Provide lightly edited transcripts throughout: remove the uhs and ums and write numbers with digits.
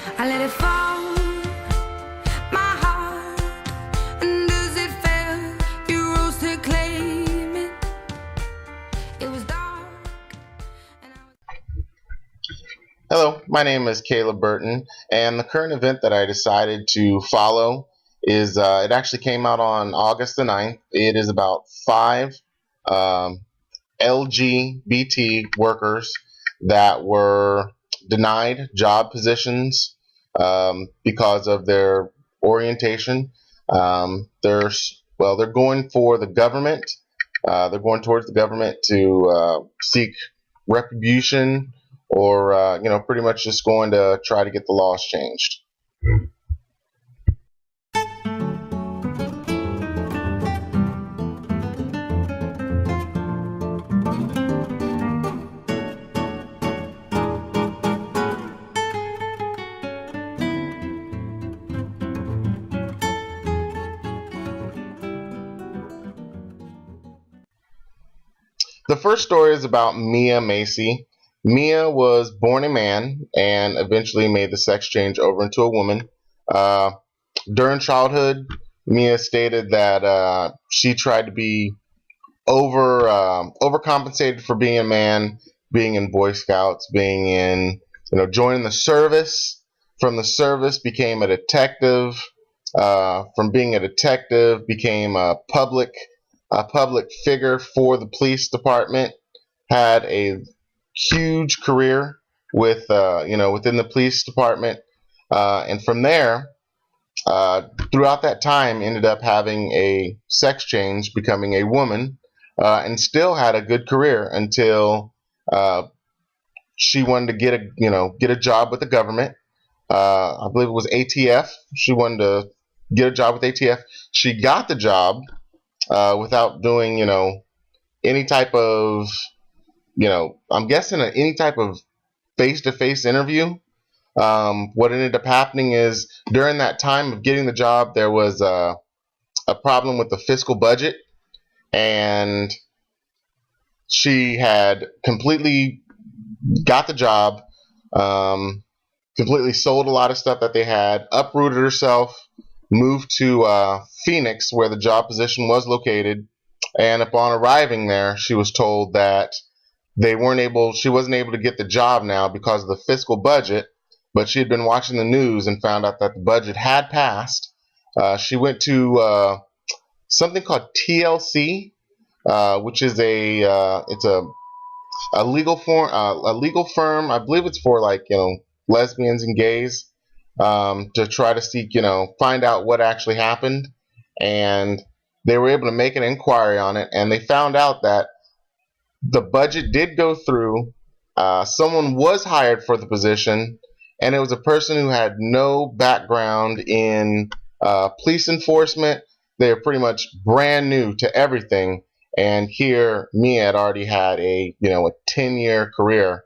I let it fall, my heart, and as it fell, you rose to claim it. It was dark, and I was... Hello, my name is Caleb Burton, and the current event that I decided to follow is it actually came out on August the 9th. It is about five um, LGBT workers that were denied job positions because of their orientation. They're going for the government. They're going towards the government to seek retribution, or pretty much just going to try to get the laws changed. The first story is about Mia Macy. Mia was born a man and eventually made the sex change over into a woman. During childhood, Mia stated that she tried to be overcompensated for being a man, being in Boy Scouts, being in joining the service. From the service, became a detective. From being a detective, became a public figure for the police department. Had a huge career with within the police department, and from there, throughout that time, ended up having a sex change, becoming a woman, and still had a good career until she wanted to get a job with the government. I believe it was ATF. She wanted to get a job with ATF. She got the job without doing any type of I'm guessing any type of face-to-face interview. What ended up happening is during that time of getting the job, there was a problem with the fiscal budget, and she had completely got the job, completely sold a lot of stuff that they had, uprooted herself, moved to Phoenix, where the job position was located, and upon arriving there, she was told that she wasn't able to get the job now because of the fiscal budget, but she had been watching the news and found out that the budget had passed. She went to something called TLC, which is it's a legal firm. I believe it's for lesbians and gays, to try to seek find out what actually happened, and they were able to make an inquiry on it, and they found out that the budget did go through. Someone was hired for the position, and it was a person who had no background in police enforcement. They were pretty much brand new to everything. And here, Mia had already had a 10-year career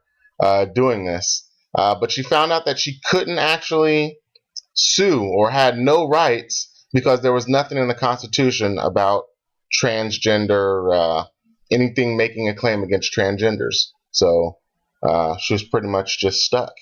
doing this. But she found out that she couldn't actually sue, or had no rights, because there was nothing in the Constitution about transgender, anything making a claim against transgenders. So she was pretty much just stuck.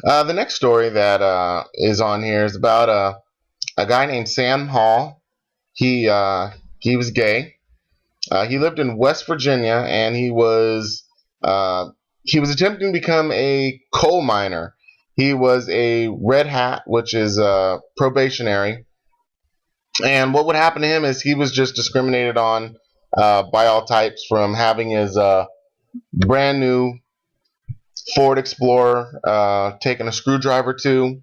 The next story that is on here is about a guy named Sam Hall. He was gay. He lived in West Virginia, and he was attempting to become a coal miner. He was a red hat, which is probationary. And what would happen to him is he was just discriminated on by all types, from having his brand new Ford Explorer taking a screwdriver to.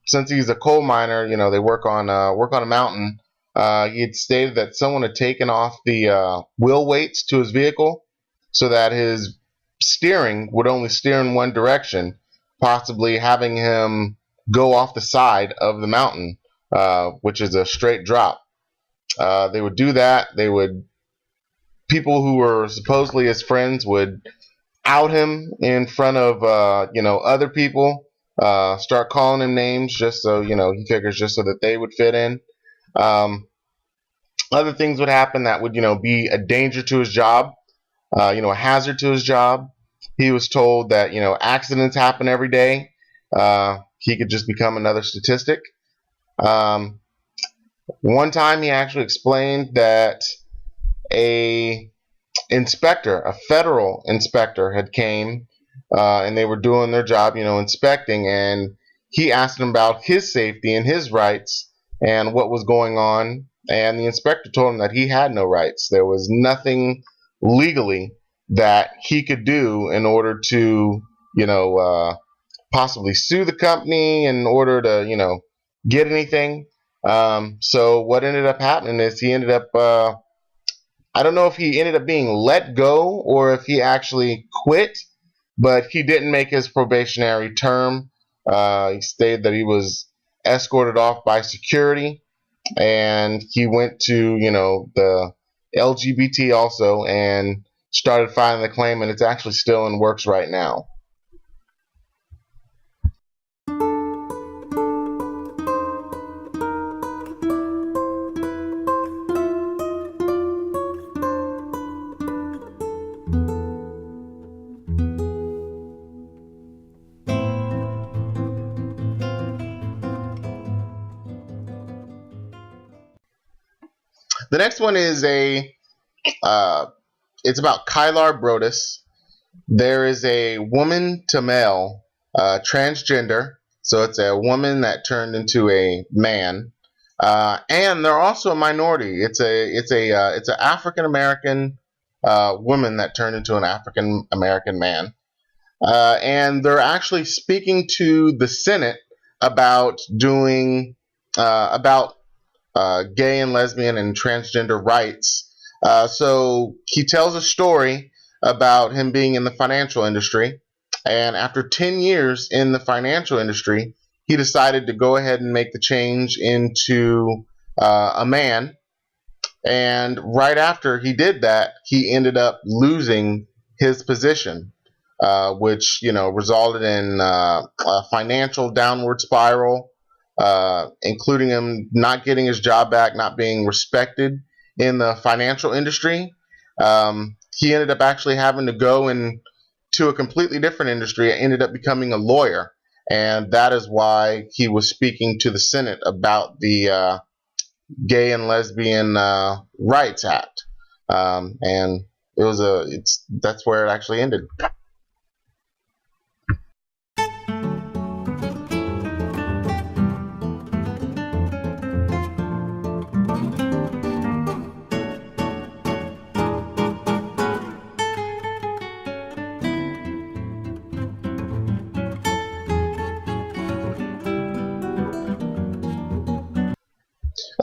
Since he's a coal miner, they work on a mountain. He had stated that someone had taken off the wheel weights to his vehicle, so that his steering would only steer in one direction, possibly having him go off the side of the mountain, which is a straight drop. They would do that. They would people who were supposedly his friends would out him in front of other people, start calling him names just so he figures just so that they would fit in. Um, Other things would happen that would be a danger to his job, a hazard to his job. He was told that accidents happen every day. He could just become another statistic. Um, One time he actually explained that a a federal inspector had came, and they were doing their job, inspecting, and he asked him about his safety and his rights and what was going on, and the inspector told him that he had no rights. There was nothing legally that he could do in order to, possibly sue the company in order to, get anything. So what ended up happening is he ended up I don't know if he ended up being let go or if he actually quit, but he didn't make his probationary term. He stated that he was escorted off by security, and he went to, the LGBT also and started filing the claim, and it's actually still in works right now. The next one is it's about Kylar Brodus. There is a woman to male, transgender, so it's a woman that turned into a man, and they're also a minority. It's an African American woman that turned into an African American man, and they're actually speaking to the Senate about doing about gay and lesbian and transgender rights. So he tells a story about him being in the financial industry, and after 10 years in the financial industry, he decided to go ahead and make the change into a man. And right after he did that, he ended up losing his position, which resulted in a financial downward spiral, including him not getting his job back, not being respected in the financial industry. He ended up actually having to go into a completely different industry. Ended up becoming a lawyer, and that is why he was speaking to the Senate about the Gay and Lesbian Rights Act, and that's where it actually ended.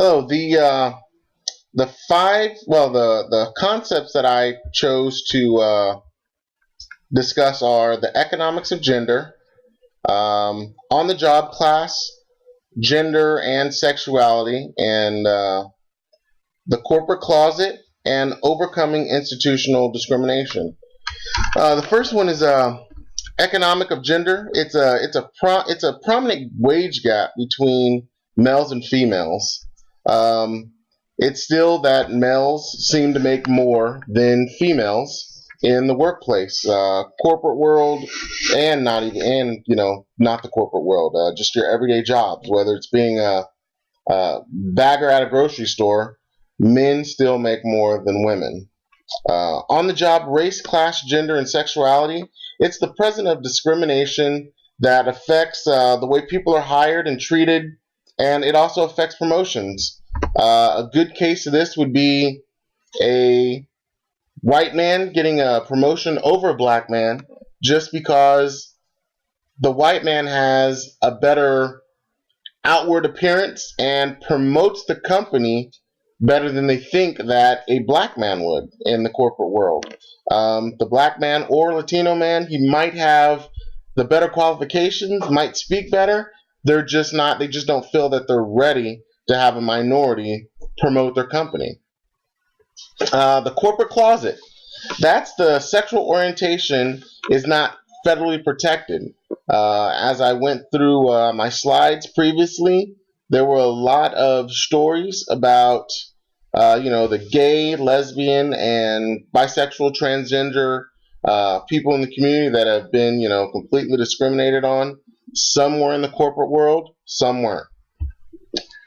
Oh, the concepts that I chose to discuss are the economics of gender, on the job class, gender and sexuality, and the corporate closet, and overcoming institutional discrimination. The first one is economic of gender. It's a prominent wage gap between males and females. It's still that males seem to make more than females in the workplace, corporate world, and not the corporate world, just your everyday jobs, whether it's being a bagger at a grocery store. Men still make more than women. On the job, race, class, gender, and sexuality. It's the presence of discrimination that affects the way people are hired and treated, and it also affects promotions. A good case of this would be a white man getting a promotion over a black man just because the white man has a better outward appearance and promotes the company better than they think that a black man would in the corporate world. The black man or Latino man, he might have the better qualifications, might speak better. They just don't feel that they're ready to have a minority promote their company. The corporate closet. That's the sexual orientation is not federally protected. As I went through my slides previously, there were a lot of stories about, the gay, lesbian, and bisexual, transgender people in the community that have been, completely discriminated on. Some were in the corporate world, some weren't.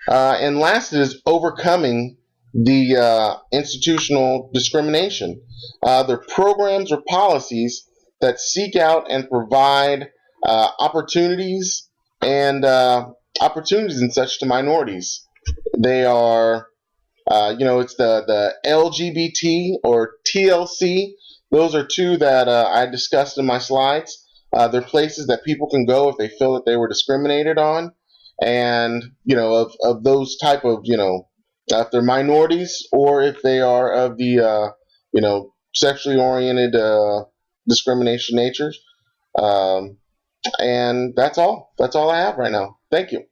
And last is overcoming the institutional discrimination. There are programs or policies that seek out and provide opportunities and opportunities and such to minorities. They are, it's the LGBT or TLC. Those are two that I discussed in my slides. They're places that people can go if they feel that they were discriminated on, and of those type of if they're minorities or if they are of the sexually oriented discrimination natures. And that's all. That's all I have right now. Thank you.